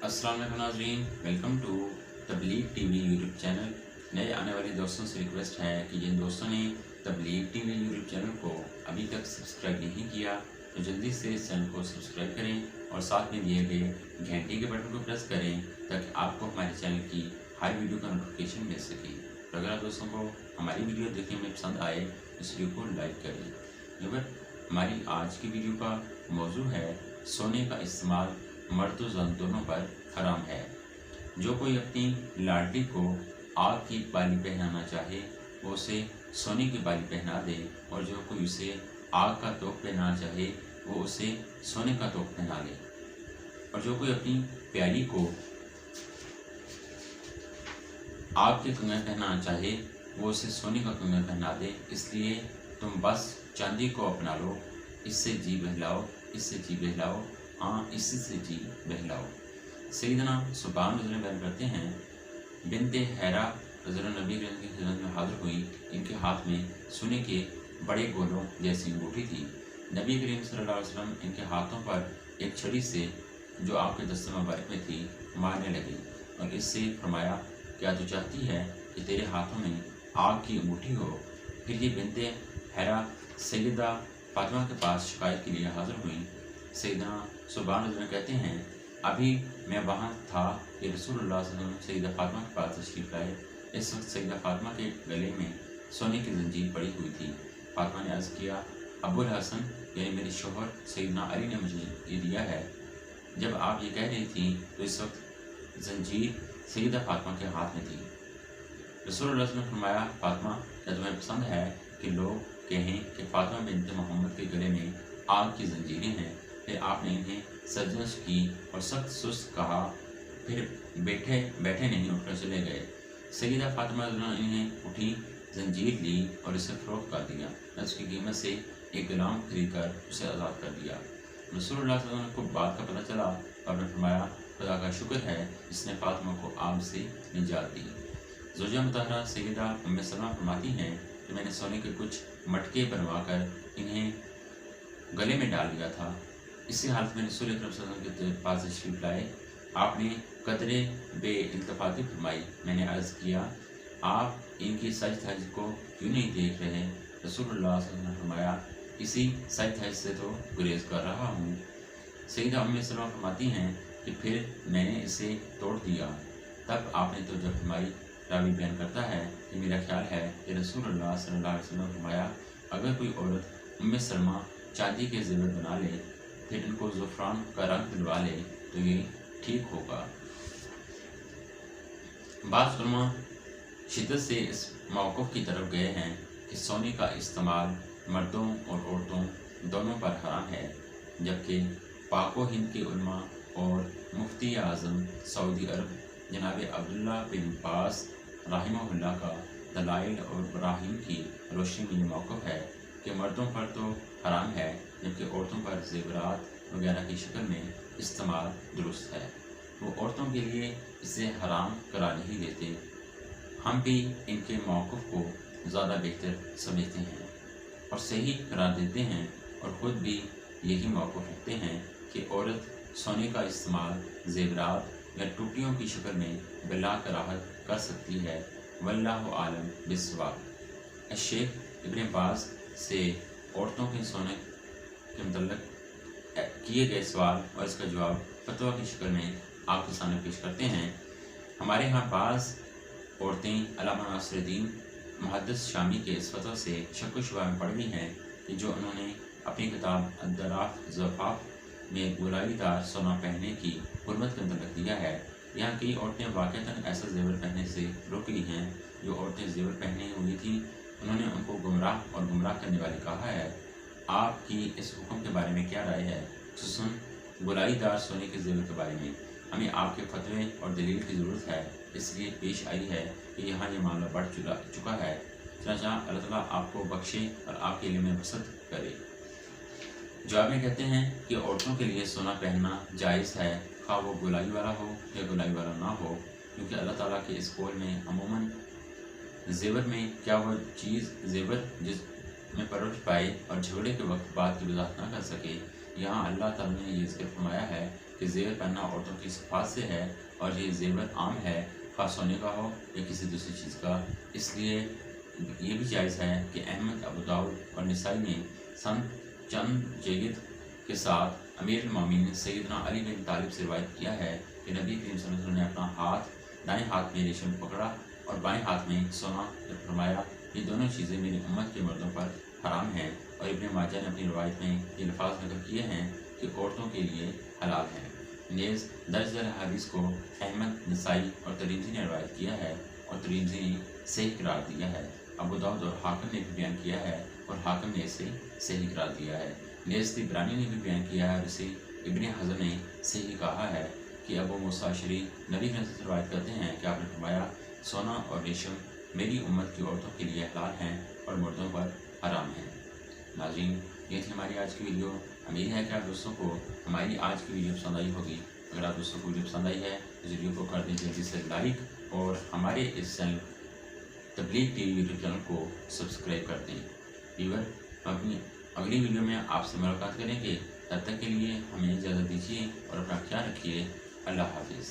अस्सलाम वालेकुम नाज़रीन, welcome to Tabligh TV YouTube channel. नए आने वाले दोस्तों से रिक्वेस्ट है कि जिन दोस्तों ने तबलीग टीवी यूट्यूब चैनल को अभी तक सब्सक्राइब नहीं किया तो जल्दी से इस चैनल को सब्सक्राइब करें और साथ में दिए गए घंटी के बटन को प्रेस करें ताकि आपको हमारे चैनल की हर वीडियो का नोटिफिकेशन मिल सके। तो अगर आप दोस्तों को हमारी वीडियो देखने में पसंद आए इस वीडियो को लाइक करें। मगर हमारी आज की वीडियो का मौजू है सोने का इस्तेमाल मर्द व ज़न दोनों पर हराम है। जो कोई अपनी लाडली को आग की बाली पहनाना चाहे वो उसे सोने की बाली पहना दे, और जो कोई उसे आग का तोप पहनाना चाहे वो उसे सोने का तोप पहना ले, और जो कोई अपनी प्यारी को आग के कंगन पहनाना चाहे वो उसे सोने का कंगन पहना दे। इसलिए तुम बस चांदी को अपना लो, इससे जी बहलाओ, इससे जी बहलाओ, हाँ इसी से जी बहलाओ। सैयदना सुबहान बयान करते हैं, बिनते हैरा हज़रत नबी करीम की खिदमत में हाजिर हुई। इनके हाथ में सोने के बड़े गोलों जैसी अंगूठी थी। नबी करीम सल्लल्लाहु अलैहि वसल्लम इनके हाथों पर एक छड़ी से जो आपके दस्ते मुबारक में थी मारने लगी और इससे फरमाया, क्या तू चाहती है कि तेरे हाथों में आग की अंगूठी हो? फिर ये बिनते हैरा सैयदा फातिमा के पास शिकायत के लिए हाजिर हुई। सैयदना सुबहान कहते हैं, अभी मैं वहाँ था कि रसूलुल्लाह सल्लल्लाहु अलैहि वसल्लम सैयदा फातिमा के पास तशरीफ लाए। इस वक्त सैयदा फातिमा के गले में सोने की जंजीर पड़ी हुई थी। फातिमा ने अर्ज़ किया, अबुल हसन यानी मेरे शोहर सैयदना अली ने मुझे ये दिया है। जब आप ये कह रही थी तो इस वक्त जंजीर सैयदा फातिमा के हाथ में थी। रसूलुल्लाह ने फरमाया, फातिमा क्या तुम्हें पसंद है कि लोग कहें कि फातिमा बिन्त मोहम्मद के गले में आग की जंजीरें हैं? फिर आपने इन्हें सरजश की और सख्त सुस्त कहा, फिर बैठे बैठे नहीं उठकर चले गए। सैयदा फातिमा ने इन्हें उठी जंजीर ली और इसे फरोख्त कर दिया। उसकी कीमत से एक गुलाम खरीद कर उसे आज़ाद कर दिया। रसूलुल्लाह सल्लल्लाहु अलैहि वसल्लम को बात का पता चला और ने फरमाया, खुदा का शुक्र है इसने फातिमा को आग से निजात दी। ज़ौजा मुतहरा सैयदा उम्मे सलमा फरमाती हैं कि मैंने सोने के कुछ मटके बनवाकर इन्हें गले में डाल दिया था। इसी हालत में रसूल अकरम सल्लल्लाहु अलैहि वसल्लम के पास तशरीफ लाए। आपने कदरे बेइल्तिफ़ाती फरमाई। मैंने अर्ज़ किया, आप इनकी सज धज को क्यों नहीं देख रहे? रसूलुल्लाह सल्लल्लाहु अलैहि वसल्लम ने फरमाया, इसी सज धज से तो गुरेज कर रहा हूँ। सैयदा उम्मे सलमा फरमाती हैं कि फिर मैंने इसे तोड़ दिया। तब आपने तो जब फरमाई, रावी बयान करता है कि मेरा ख्याल है कि रसूलुल्लाह सल्लल्लाहु अलैहि वसल्लम ने फरमाया, अगर कोई औरत उम्मे सलमा चांदी के ज़ेवर बना ले फिर इनको ज़ुफ़रान का रंग दिलवा ले तो ये ठीक होगा। बाज़ उलमा शिद्दत से इस मौक़िफ़ की तरफ गए हैं कि सोने का इस्तेमाल मर्दों और औरतों दोनों पर हराम है, जबकि पाको हिंद के उलमा और मुफ्ती आज़म सऊदी अरब जनाब अब्दुल्ला बिन बास रहिमहुल्लाह का दलाइल और बराहीन की रोशनी में ये मौक़िफ़ है कि मर्दों पर तो हराम है, जबकि औरतों पर ज़ेवरात वगैरह की शक्ल में इस्तेमाल दुरुस्त है। वो औरतों के लिए इसे हराम करार नहीं देते। हम भी इनके मौक़िफ़ को ज़्यादा बेहतर समझते हैं और सही करार देते हैं, और ख़ुद भी यही मौक़िफ़ रखते हैं कि औरत सोने का इस्तेमाल ज़ेवरात या टूटियों की शक्ल में बिला कराहत कर सकती है। वल्लाहु आलम बिस्सवाब। शेख इब्न बाज़ से औरतों के सोने के मतलब किए गए सवाल और इसका जवाब फतवा की शक्ल में आपके सामने पेश करते हैं। हमारे यहाँ बाज़ औरतें अल्लामा नासिरुद्दीन मुहद्दिस शामी के इस फतवा से शक व शुबा में पड़ गई हैं कि जो उन्होंने अपनी किताब अद्दराफ़ ज़फ़ाफ़ में गोलाईदार सोना पहनने की हुर्मत का मतलब दिया है। यहाँ कई औरतें वाक़तन ऐसा ज़ेवर पहनने से रुक गई हैं। जो औरतें ज़ेवर पहने हुई थी उन्होंने उनको गुमराह और गुमराह करने वाले कहा है। आपकी इस हुक्म के बारे में क्या राय है, खुसूसन गोलाईदार सोने के ज़ेवर के बारे में? हमें आपके फतवे और दलील की ज़रूरत है, इसलिए पेश आई है कि यहाँ ये मामला बढ़ चुका है। चनाचा अल्लाह ताला आपको बख्शे और आपके लिए में बसत करे। जवाब में कहते हैं कि औरतों के लिए सोना पहनना जायज़ है, खा वो गोलाई वाला हो या गोलाई वाला ना हो, क्योंकि अल्लाह ताला के इस कौल में अमूमन ज़ेवर में क्या वो चीज़ ज़ेवर जिसमें परोछ पाए और झगड़े के वक्त बात की वजाहत ना कर सके। यहाँ अल्लाह ताला ने ये ज़िक्र फरमाया है कि जेवर पहनना औरतों की सिफात से है और ये जेवर आम है, खास सोने का हो या किसी दूसरी चीज़ का। इसलिए ये भी जायज़ है कि अहमद, अबू दाऊद और निसाई ने सन चंद जैद के साथ अमीर मोमिनीन सैयदना अली बिन तालिब से रिवायत किया है कि नबी करीम सल्लल्लाहु अलैहि वसल्लम ने अपना हाथ दाएं हाथ में रेशम पकड़ा और बाएं हाथ में सोना जब फरमाया, ये दोनों चीज़ें मेरी उम्मत के मर्दों पर हराम हैं। और इब्न माजा ने अपनी रिवायत में ये अल्फाज नकल किए हैं कि औरतों के लिए हलाल हैं। नेज़ दर्ज हदीस को अहमद, निसाई और तिरमिज़ी ने रिवायत किया है और तिरमिज़ी ने सही करार दिया है। अबू दाऊद और हाकिम ने भी बयान किया है और हाकिम ने इसे सही करार दिया है। नेज़ तिबरानी ने भी बयान किया है और इसे इब्न हज़म ने सही कहा है कि अबू मूसा अशरी नबी के से रिवायत करते हैं कि आपने फरमाया, सोना और रेशम मेरी उम्मत की औरतों के लिए हलाल हैं और मर्दों पर हराम हैं। नाज़रीन, ये थी हमारी आज की वीडियो। उम्मीद है कि आप दोस्तों को हमारी आज की वीडियो पसंद आई होगी। अगर आप दोस्तों को वीडियो पसंद आई है तो वीडियो को कर दीजिए जल्दी से लाइक और हमारे इस चैनल तबलीग टीवी यूट्यूब चैनल को सब्सक्राइब कर दें। व्यूअर, अपनी अगली वीडियो में आपसे मुलाकात करेंगे। तब तक के लिए हमें इजाज़त दीजिए और अपना ख्याल रखिए। अल्लाह हाफिज़।